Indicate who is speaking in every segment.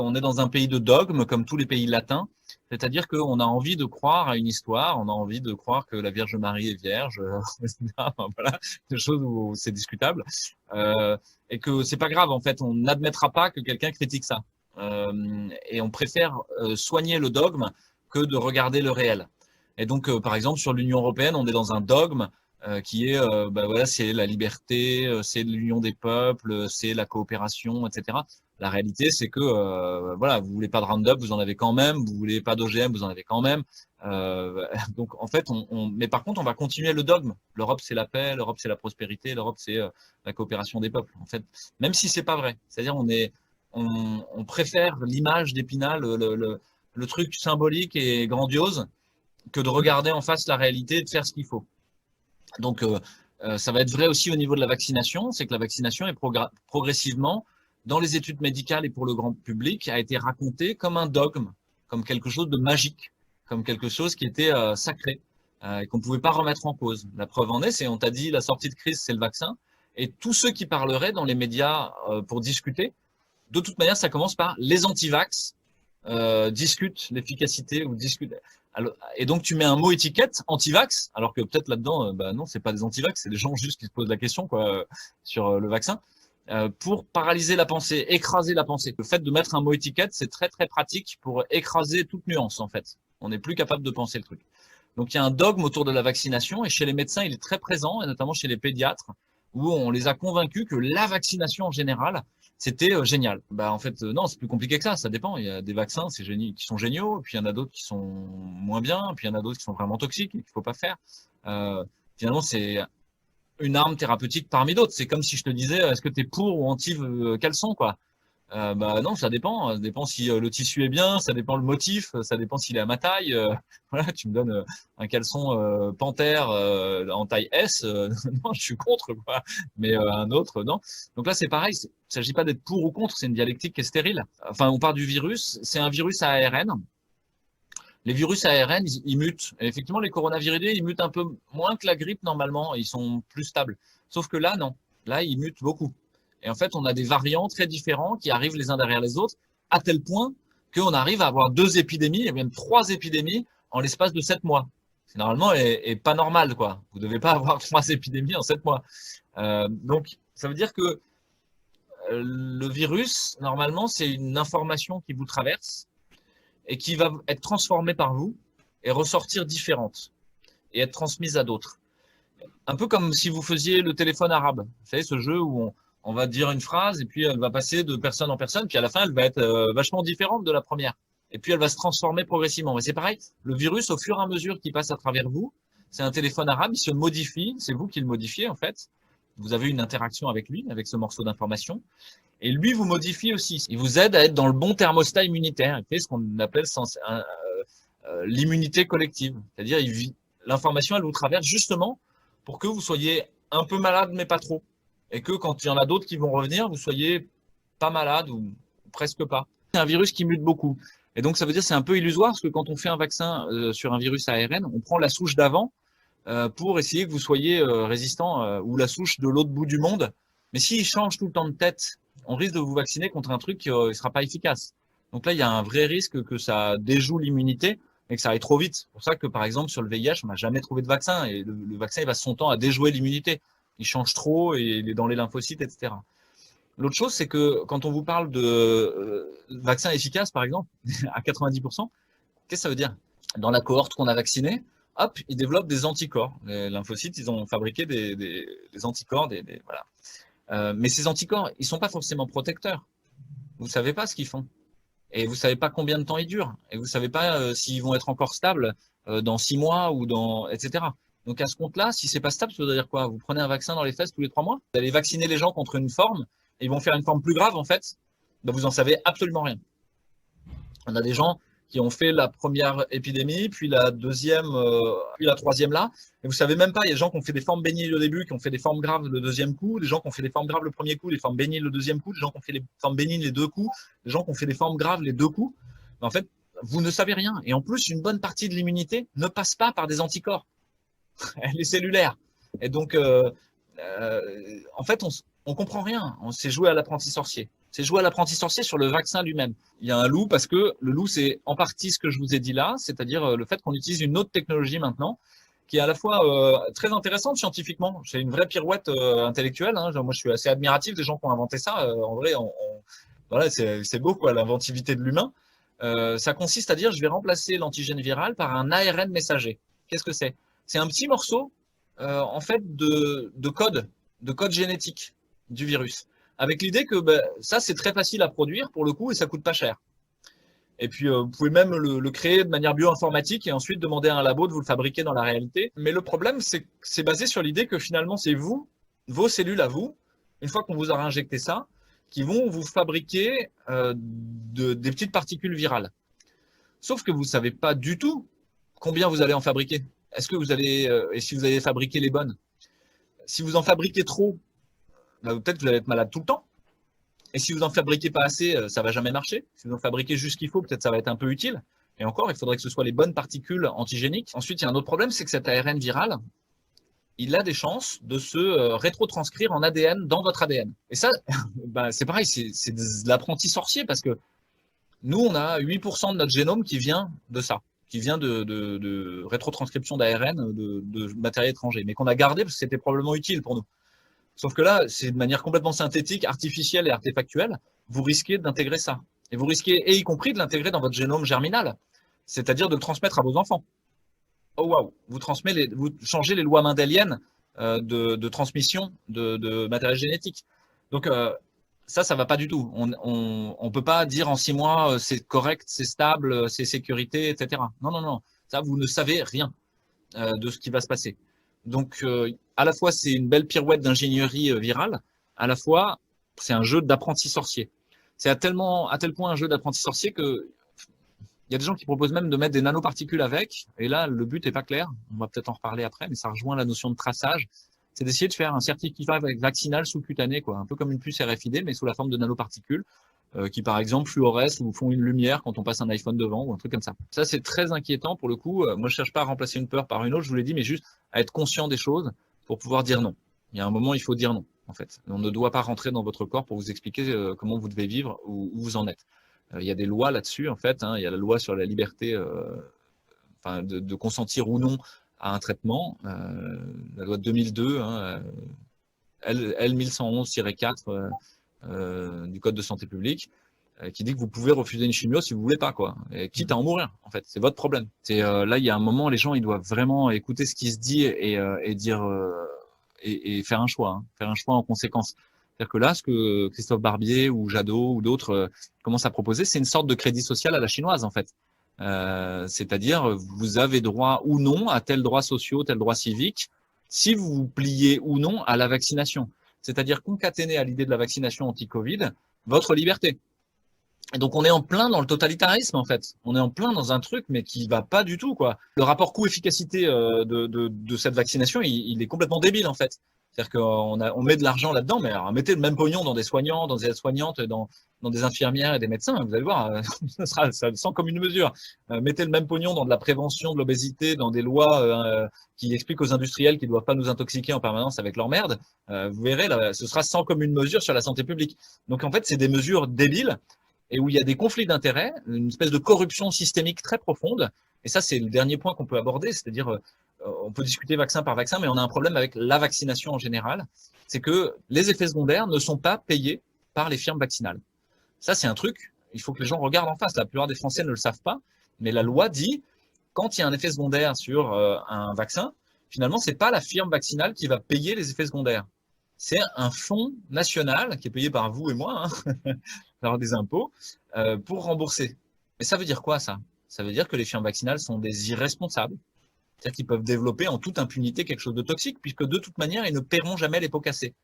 Speaker 1: On est dans un pays de dogme, comme tous les pays latins, c'est-à-dire qu'on a envie de croire à une histoire, on a envie de croire que la Vierge Marie est vierge, etc. Voilà, des choses où c'est discutable, et que c'est pas grave, en fait, on n'admettra pas que quelqu'un critique ça. Et on préfère soigner le dogme que de regarder le réel. Et donc, par exemple, sur l'Union européenne, on est dans un dogme qui est, voilà, c'est la liberté, c'est l'union des peuples, c'est la coopération, etc. La réalité, c'est que voilà, vous voulez pas de Roundup, vous en avez quand même. Vous voulez pas d'OGM, vous en avez quand même. Donc en fait, mais par contre, on va continuer le dogme. L'Europe, c'est la paix. L'Europe, c'est la prospérité. L'Europe, c'est la coopération des peuples. En fait, même si c'est pas vrai. C'est-à-dire, on préfère l'image d'Épinal, le truc symbolique et grandiose, que de regarder en face la réalité et de faire ce qu'il faut. Donc, ça va être vrai aussi au niveau de la vaccination. C'est que la vaccination est progressivement, dans les études médicales et pour le grand public, a été racontée comme un dogme, comme quelque chose de magique, comme quelque chose qui était sacré et qu'on ne pouvait pas remettre en cause. La preuve en est, c'est on t'a dit la sortie de crise, c'est le vaccin. Et tous ceux qui parleraient dans les médias pour discuter, de toute manière, ça commence par les anti-vax discutent l'efficacité ou discutent. Alors, et donc tu mets un mot étiquette anti-vax, alors que peut-être là-dedans, bah non, c'est pas des anti-vax, c'est des gens juste qui se posent la question quoi sur le vaccin, pour paralyser la pensée, écraser la pensée. Le fait de mettre un mot étiquette, c'est très très pratique pour écraser toute nuance en fait. On n'est plus capable de penser le truc. Donc il y a un dogme autour de la vaccination et chez les médecins, il est très présent, et notamment chez les pédiatres, où on les a convaincus que la vaccination en général, c'était génial. Bah en fait non, c'est plus compliqué que ça. Ça dépend. Il y a des vaccins, c'est génial, qui sont géniaux, puis il y en a d'autres qui sont moins bien, puis il y en a d'autres qui sont vraiment toxiques et qu'il faut pas faire. Finalement, c'est une arme thérapeutique parmi d'autres. C'est comme si je te disais, est-ce que tu es pour ou anti caleçon quoi. Bah non, ça dépend. Ça dépend si le tissu est bien, ça dépend le motif, ça dépend s'il est à ma taille. Voilà, tu me donnes un caleçon Panthère en taille S, non, je suis contre quoi. Mais un autre, non. Donc là, c'est pareil. Il s'agit pas d'être pour ou contre, c'est une dialectique qui est stérile. Enfin, on parle du virus. C'est un virus à ARN. Les virus à ARN, ils mutent. Et effectivement, les coronaviridés, ils mutent un peu moins que la grippe normalement. Ils sont plus stables. Sauf que là, non. Là, ils mutent beaucoup. Et en fait, on a des variants très différents qui arrivent les uns derrière les autres, à tel point qu'on arrive à avoir 2 épidémies, et même 3 épidémies en l'espace de 7 mois. C'est normalement est pas normal, quoi. Vous devez pas avoir 3 épidémies en 7 mois. Donc, ça veut dire que le virus, normalement, c'est une information qui vous traverse et qui va être transformée par vous et ressortir différente et être transmise à d'autres. Un peu comme si vous faisiez le téléphone arabe. Vous savez, ce jeu où on va dire une phrase et puis elle va passer de personne en personne, puis à la fin, elle va être vachement différente de la première. Et puis elle va se transformer progressivement. Mais c'est pareil, le virus, au fur et à mesure qu'il passe à travers vous, c'est un téléphone arabe, il se modifie, c'est vous qui le modifiez en fait. Vous avez une interaction avec lui, avec ce morceau d'information. Et lui vous modifie aussi. Il vous aide à être dans le bon thermostat immunitaire. Il fait ce qu'on appelle l'immunité collective. C'est-à-dire, l'information, elle vous traverse justement pour que vous soyez un peu malade, mais pas trop. Et que quand il y en a d'autres qui vont revenir, vous soyez pas malade ou presque pas. C'est un virus qui mute beaucoup. Et donc, ça veut dire que c'est un peu illusoire parce que quand on fait un vaccin sur un virus ARN, on prend la souche d'avant pour essayer que vous soyez résistant ou la souche de l'autre bout du monde. Mais s'il change tout le temps de tête, on risque de vous vacciner contre un truc qui ne sera pas efficace. Donc là, il y a un vrai risque que ça déjoue l'immunité et que ça aille trop vite. C'est pour ça que, par exemple, sur le VIH, on n'a jamais trouvé de vaccin. Et le vaccin, il passe son temps à déjouer l'immunité. Il change trop et il est dans les lymphocytes, etc. L'autre chose, c'est que quand on vous parle de vaccin efficace, par exemple, à 90%, qu'est-ce que ça veut dire? Dans la cohorte qu'on a vaccinée, hop, ils développent des anticorps. Les lymphocytes, ils ont fabriqué des anticorps, voilà. Mais ces anticorps, ils sont pas forcément protecteurs. Vous savez pas ce qu'ils font. Et vous savez pas combien de temps ils durent. Et vous savez pas s'ils vont être encore stables dans 6 mois ou etc. Donc à ce compte-là, si c'est pas stable, ça veut dire quoi? Vous prenez un vaccin dans les fesses tous les 3 mois? Vous allez vacciner les gens contre une forme et ils vont faire une forme plus grave en fait. Ben, vous en savez absolument rien. On a des gens qui ont fait la première épidémie, puis la deuxième, puis la troisième là. Et vous savez même pas, il y a des gens qui ont fait des formes bénignes au début, qui ont fait des formes graves le deuxième coup, des gens qui ont fait des formes graves le premier coup, des formes bénignes le deuxième coup, des gens qui ont fait des formes bénignes les 2 coups, des gens qui ont fait des formes graves les 2 coups. En fait, vous ne savez rien. Et en plus, une bonne partie de l'immunité ne passe pas par des anticorps. Elle est cellulaire. Et donc, en fait, on comprend rien. On s'est joué à l'apprenti sorcier. C'est jouer à l'apprenti sorcier sur le vaccin lui-même. Il y a un loup parce que le loup, c'est en partie ce que je vous ai dit là, c'est-à-dire le fait qu'on utilise une autre technologie maintenant qui est à la fois très intéressante scientifiquement. C'est une vraie pirouette intellectuelle. Hein. Moi, je suis assez admiratif des gens qui ont inventé ça. En vrai, voilà, c'est beau, quoi, l'inventivité de l'humain. Ça consiste à dire, je vais remplacer l'antigène viral par un ARN messager. Qu'est-ce que c'est? C'est un petit morceau, en fait, de code génétique du virus. Avec l'idée que ça, c'est très facile à produire pour le coup et ça coûte pas cher. Et puis, vous pouvez même le créer de manière bioinformatique et ensuite demander à un labo de vous le fabriquer dans la réalité. Mais le problème, c'est que c'est basé sur l'idée que finalement, c'est vous, vos cellules à vous, une fois qu'on vous aura injecté ça, qui vont vous fabriquer des petites particules virales. Sauf que vous ne savez pas du tout combien vous allez en fabriquer. Est-ce que vous allez, et si vous allez fabriquer les bonnes? Si vous en fabriquez trop, peut-être que vous allez être malade tout le temps. Et si vous en fabriquez pas assez, ça va jamais marcher. Si vous en fabriquez juste ce qu'il faut, peut-être ça va être un peu utile. Et encore, il faudrait que ce soit les bonnes particules antigéniques. Ensuite, il y a un autre problème, c'est que cet ARN viral, il a des chances de se rétrotranscrire en ADN dans votre ADN. Et ça, c'est pareil, c'est de l'apprenti sorcier parce que nous, on a 8% de notre génome qui vient de ça, qui vient de rétrotranscription d'ARN de matériel étranger, mais qu'on a gardé parce que c'était probablement utile pour nous. Sauf que là, c'est de manière complètement synthétique, artificielle et artefactuelle. Vous risquez d'intégrer ça. Et vous risquez, et y compris de l'intégrer dans votre génome germinal, c'est-à-dire de le transmettre à vos enfants. Oh waouh, vous changez les lois mendéliennes de transmission de matériel génétique. Donc ça va pas du tout. On peut pas dire en 6 mois c'est correct, c'est stable, c'est sécurité, etc. Non, non, non. Ça, vous ne savez rien de ce qui va se passer. Donc, à la fois, c'est une belle pirouette d'ingénierie virale, à la fois, c'est un jeu d'apprenti sorcier. C'est à tel point un jeu d'apprenti sorcier que il y a des gens qui proposent même de mettre des nanoparticules avec. Et là, le but n'est pas clair. On va peut-être en reparler après, mais ça rejoint la notion de traçage. C'est d'essayer de faire un certificat vaccinal sous-cutané, quoi, un peu comme une puce RFID, mais sous la forme de nanoparticules. Qui par exemple fluorescent ou font une lumière quand on passe un iPhone devant ou un truc comme ça. Ça, c'est très inquiétant pour le coup. Moi, je cherche pas à remplacer une peur par une autre, je vous l'ai dit, mais juste à être conscient des choses pour pouvoir dire non. Il y a un moment, il faut dire non, en fait. On ne doit pas rentrer dans votre corps pour vous expliquer comment vous devez vivre ou où vous en êtes. Il y a des lois là-dessus, en fait. Hein. Il y a la loi sur la liberté de consentir ou non à un traitement, la loi de 2002, hein, L 1111-4 du Code de santé publique qui dit que vous pouvez refuser une chimio si vous voulez pas, quoi. Et quitte à en mourir, en fait. C'est votre problème. Là, il y a un moment, les gens, ils doivent vraiment écouter ce qui se dit et dire et faire un choix, hein, faire un choix en conséquence. C'est-à-dire que là, ce que Christophe Barbier ou Jadot ou d'autres commencent à proposer, c'est une sorte de crédit social à la chinoise, en fait. C'est-à-dire, vous avez droit ou non à tels droits sociaux, tels droits civiques, si vous vous pliez ou non à la vaccination. C'est-à-dire concaténer à l'idée de la vaccination anti-Covid votre liberté. Et donc on est en plein dans le totalitarisme en fait. On est en plein dans un truc mais qui va pas du tout quoi. Le rapport coût-efficacité de cette vaccination, il est complètement débile en fait. C'est-à-dire qu'on met de l'argent là-dedans, mais alors, mettez le même pognon dans des soignants, dans des aides-soignantes, dans des infirmières et des médecins, vous allez voir, ça sera sans commune mesure. Mettez le même pognon dans de la prévention de l'obésité, dans des lois qui expliquent aux industriels qu'ils ne doivent pas nous intoxiquer en permanence avec leur merde. Vous verrez, là, ce sera sans commune mesure sur la santé publique. Donc en fait, c'est des mesures débiles et où il y a des conflits d'intérêts, une espèce de corruption systémique très profonde. Et ça, c'est le dernier point qu'on peut aborder, c'est-à-dire on peut discuter vaccin par vaccin, mais on a un problème avec la vaccination en général, c'est que les effets secondaires ne sont pas payés par les firmes vaccinales. Ça, c'est un truc, il faut que les gens regardent en face. La plupart des Français ne le savent pas, mais la loi dit, quand il y a un effet secondaire sur un vaccin, finalement, c'est pas la firme vaccinale qui va payer les effets secondaires. C'est un fonds national qui est payé par vous et moi, hein, par des impôts, pour rembourser. Mais ça veut dire quoi, ça? Ça veut dire que les firmes vaccinales sont des irresponsables. C'est-à-dire qu'ils peuvent développer en toute impunité quelque chose de toxique, puisque de toute manière, ils ne paieront jamais les pots cassés.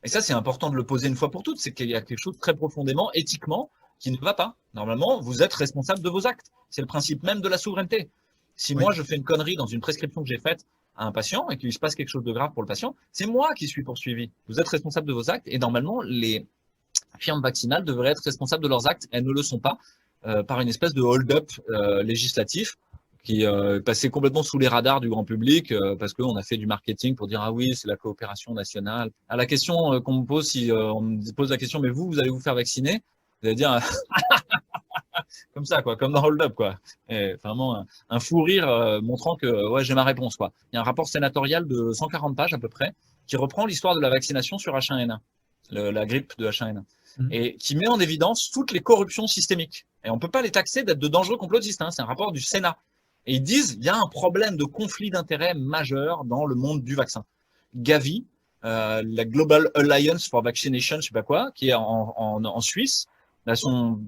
Speaker 1: Et ça, c'est important de le poser une fois pour toutes, c'est qu'il y a quelque chose très profondément, éthiquement, qui ne va pas. Normalement, vous êtes responsable de vos actes. C'est le principe même de la souveraineté. Si moi, je fais une connerie dans une prescription que j'ai faite à un patient et qu'il se passe quelque chose de grave pour le patient, c'est moi qui suis poursuivi. Vous êtes responsable de vos actes et normalement, les firmes vaccinales devraient être responsables de leurs actes. Elles ne le sont pas par une espèce de hold-up législatif qui passait complètement sous les radars du grand public parce qu'on a fait du marketing pour dire ah oui, c'est la coopération nationale. À la question qu'on me pose, si on me pose la question, mais vous allez vous faire vacciner? Vous allez dire comme ça, quoi, comme dans Hold Up, quoi. Et vraiment un fou rire montrant que ouais, j'ai ma réponse, quoi. Il y a un rapport sénatorial de 140 pages à peu près qui reprend l'histoire de la vaccination sur H1N1, la grippe de H1N1, et qui met en évidence toutes les corruptions systémiques. Et on peut pas les taxer d'être de dangereux complotistes. Hein. C'est un rapport du Sénat. Et ils disent il y a un problème de conflit d'intérêts majeur dans le monde du vaccin. Gavi, la Global Alliance for Vaccination, je sais pas quoi, qui est en Suisse, là, son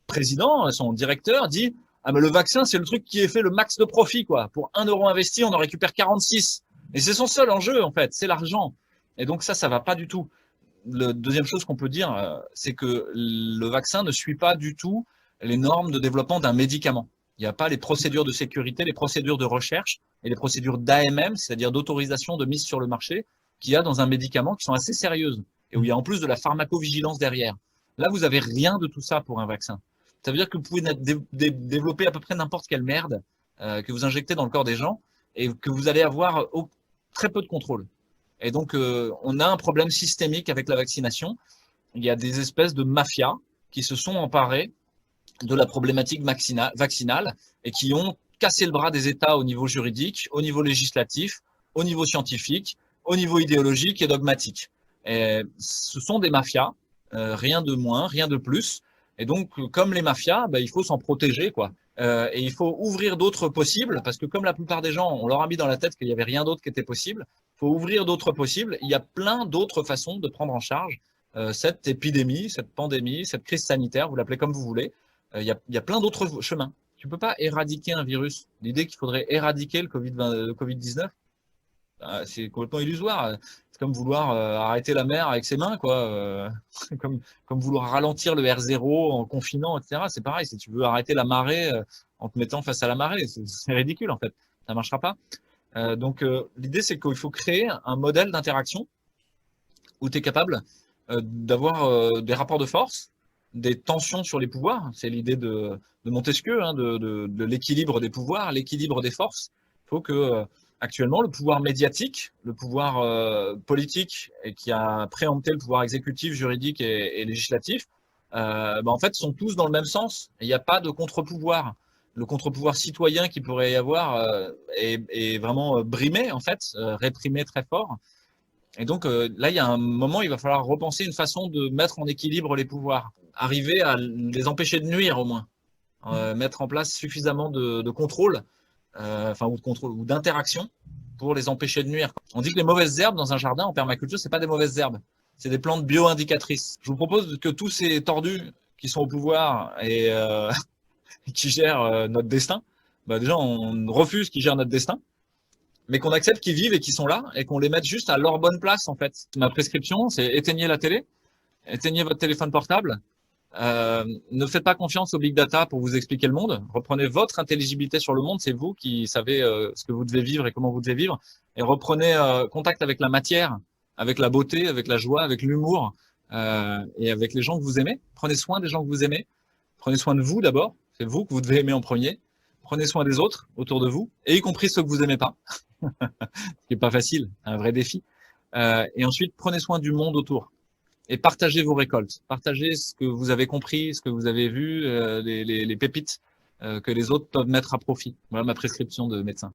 Speaker 1: président, son directeur dit ah mais le vaccin c'est le truc qui est fait le max de profit quoi. Pour 1 euro investi, on en récupère 46. Et c'est son seul enjeu en fait, c'est l'argent. Et donc ça va pas du tout. La deuxième chose qu'on peut dire, c'est que le vaccin ne suit pas du tout les normes de développement d'un médicament. Il n'y a pas les procédures de sécurité, les procédures de recherche et les procédures d'AMM, c'est-à-dire d'autorisation de mise sur le marché, qu'il y a dans un médicament qui sont assez sérieuses et où il y a en plus de la pharmacovigilance derrière. Là, vous avez rien de tout ça pour un vaccin. Ça veut dire que vous pouvez développer à peu près n'importe quelle merde que vous injectez dans le corps des gens et que vous allez avoir très peu de contrôle. Et donc, on a un problème systémique avec la vaccination. Il y a des espèces de mafias qui se sont emparées de la problématique vaccinale et qui ont cassé le bras des États au niveau juridique, au niveau législatif, au niveau scientifique, au niveau idéologique et dogmatique. Et ce sont des mafias, rien de moins, rien de plus. Et donc, comme les mafias, il faut s'en protéger, quoi. Et il faut ouvrir d'autres possibles, parce que comme la plupart des gens, on leur a mis dans la tête qu'il n'y avait rien d'autre qui était possible, il faut ouvrir d'autres possibles. Il y a plein d'autres façons de prendre en charge cette épidémie, cette pandémie, cette crise sanitaire, vous l'appelez comme vous voulez. Il y a plein d'autres chemins. Tu ne peux pas éradiquer un virus. L'idée qu'il faudrait éradiquer le Covid-19, c'est complètement illusoire. C'est comme vouloir arrêter la mer avec ses mains, quoi. Comme vouloir ralentir le R0 en confinant, etc. C'est pareil. Si tu veux arrêter la marée en te mettant face à la marée, c'est ridicule en fait. Ça marchera pas. Donc l'idée, c'est qu'il faut créer un modèle d'interaction où tu es capable d'avoir des rapports de force, des tensions sur les pouvoirs. C'est l'idée de Montesquieu, hein, de l'équilibre des pouvoirs, l'équilibre des forces. Il faut que actuellement, le pouvoir médiatique, le pouvoir politique, et qui a préempté le pouvoir exécutif, juridique et législatif, en fait, sont tous dans le même sens. Il n'y a pas de contre-pouvoir. Le contre-pouvoir citoyen qui pourrait y avoir est vraiment brimé, en fait, réprimé très fort. Et donc là, il y a un moment, il va falloir repenser une façon de mettre en équilibre les pouvoirs, arriver à les empêcher de nuire au moins, mettre en place suffisamment de contrôle, ou de contrôle ou d'interaction pour les empêcher de nuire. On dit que les mauvaises herbes dans un jardin en permaculture, c'est pas des mauvaises herbes, c'est des plantes bio-indicatrices. Je vous propose que tous ces tordus qui sont au pouvoir et qui gèrent notre destin, déjà on refuse qu'ils gèrent notre destin, mais qu'on accepte qu'ils vivent et qu'ils sont là et qu'on les mette juste à leur bonne place en fait. Ma prescription, c'est éteignez la télé, éteignez votre téléphone portable. Ne faites pas confiance au big data pour vous expliquer le monde. Reprenez votre intelligibilité sur le monde. C'est vous qui savez ce que vous devez vivre et comment vous devez vivre. Et reprenez contact avec la matière, avec la beauté, avec la joie, avec l'humour et avec les gens que vous aimez. Prenez soin des gens que vous aimez. Prenez soin de vous d'abord. C'est vous que vous devez aimer en premier. Prenez soin des autres autour de vous, et y compris ceux que vous aimez pas. Ce qui est pas facile, un vrai défi. Et ensuite, prenez soin du monde autour. Et partagez vos récoltes. Partagez ce que vous avez compris, ce que vous avez vu, les pépites que les autres peuvent mettre à profit. Voilà ma prescription de médecin.